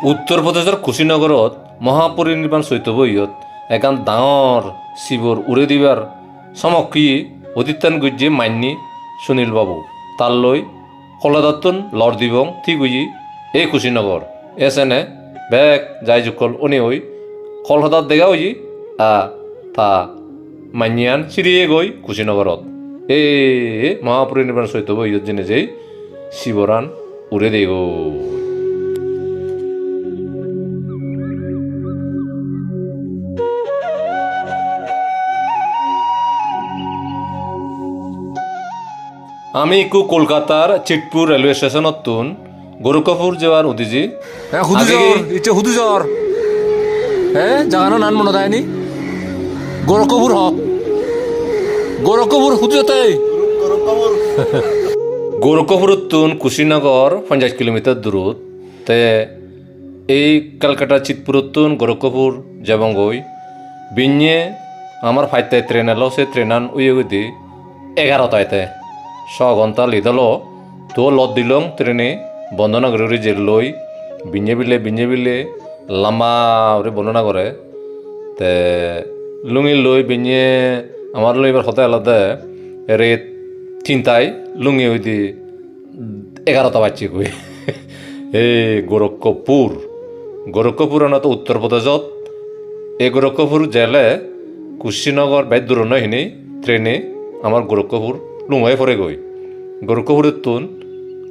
উত্তৰ প্ৰদেশৰ কুশীনগৰত মহাপৰিনিৰ্বাণ চৈতৱইয়ত একান ডাঙৰ শিৱৰ উৰে দিবাৰ চমকি অতিত্যান গুজ্জে মান্যী সুনীল বাবু তালৈ কলাদাতন লর দিবং ঠিক হই এই কুশীনগর এসেনে বেগ যাই জুকল অনে হই কলহাদাত দেখা হই তা মান্যান সিরিয়ে গই কুশীনগরত এ মহাপরিনির্বাণ চৈতৱইয়ত জেনে যেই শিৱৰান উৰে দে গো আমি ইকু কলকাতার চিটপুর রেলওয়ে স্টেশনত তুন গোরক্ষপুর যাওয়ার উদিজি হুদুজর হ্যাঁ জাগানো নান মনে দেয়নি গোরক্ষপুর গোরক্ষপুর হুদুজতে গোরক্ষপুরত তুন কুশীনগর 50 কিলোমিটার দূরত তে এই কলকাতা চিটপুরত তুন গোরক্ষপুর যাবঙ্গই বিnye আমার ফাইতে ট্রেন এলো সে ট্রেনান উইগদি 11টাতে 6 ঘন্টা লিদলো তো লত দিলং ট্রেনে বন্দনা করে জেলই বিnye বিলে লাম্বা বর্ণনা করে তে লুঙি লই বিnye আমার লই এবার হতে আলাদা রেত চিন্তায় লুঙি হই দি 11টা বাজছে কই এই গোরক্ষপুর তো উত্তর প্রদেশত এই গোরক্ষপুর জেলে কুশীনগর বেদ দূর নহিনি ট্রেনে আমার গোরক্ষপুর লুঙাই পরে গই গোরক্ষপুরের তুন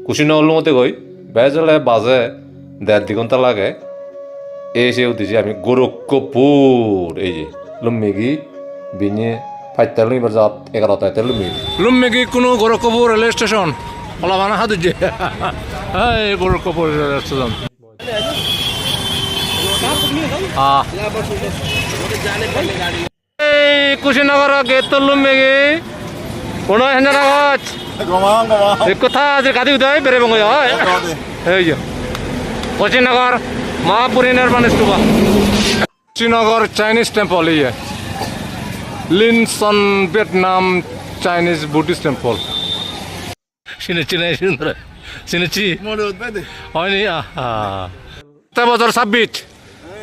কুশীনগর লুঙতে গই বেজলে বাজে 1.5 ঘন্টা লাগে এসে উঠেছি আমি গোরক্ষপুর এই যে লুম্মিগি বিnye ফাইতে লুমিবার যাত 11টাতে লুম্মেকি কোনো গোরক্ষপুর রেলওয়ে স্টেশন ওলাবানা হাত যে হ্যাঁ Gorakhpur railway station Kushinagar gate তো লুম্মেকি কোনো হেঞ্জার আওয়াজ কথা আছে গাদি উদয় বেড়ে বঙ্গ হয় এই যে কুশীনগর মহাপরিনির্বাণ স্তূপা কুশীনগর চাইনিজ টেম্পল ইয়ে Linson Vietnam Chinese Buddhist temple শুনেছি না সুন্দর শুনেছি হয়নি বছর 26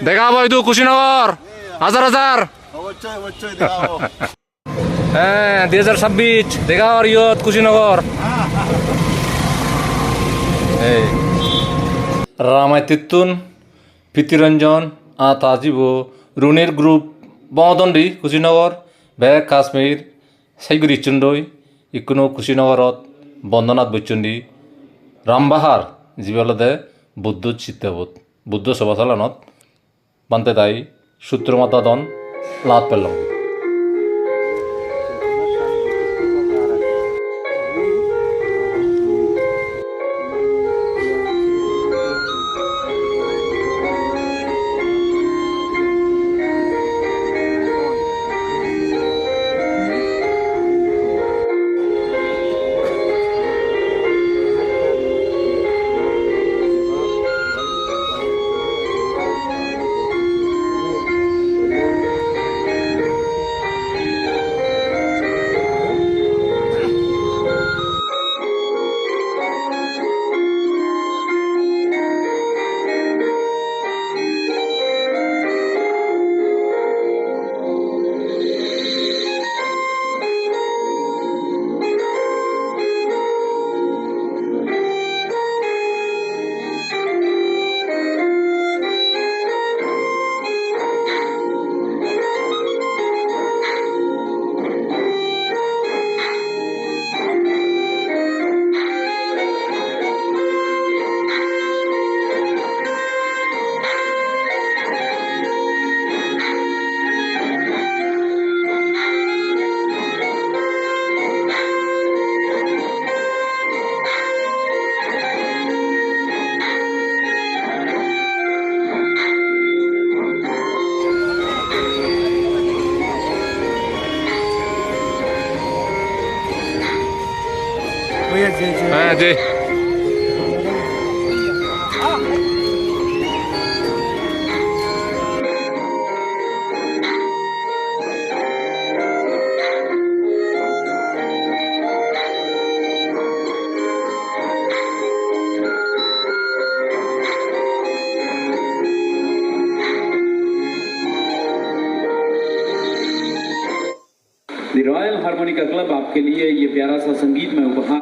দেখা বইদু কুশীনগর হাজার হ্যাঁ 2026 দেখা আর ইয়ত কুশীনগর রামায়তিতুন প্রীতিরঞ্জন তাজিব রুনির গ্রুপ বদন্ডি কুশীনগর বেগ কাশ্মীর সাইগুরি চুন্ডই ইকুনো কুশীনগরত বন্দনাথ বৈচন্ডী রামবাহার জিবালদে বুদ্ধ চিত্তবোধ বুদ্ধ সভাচালনত বান্তে তাই সূত্রমাতা দন লাভ পেলাম হ্যাঁ জি हारमोनिका क्लब आपके लिए ये प्यारा सा संगीत में उपहार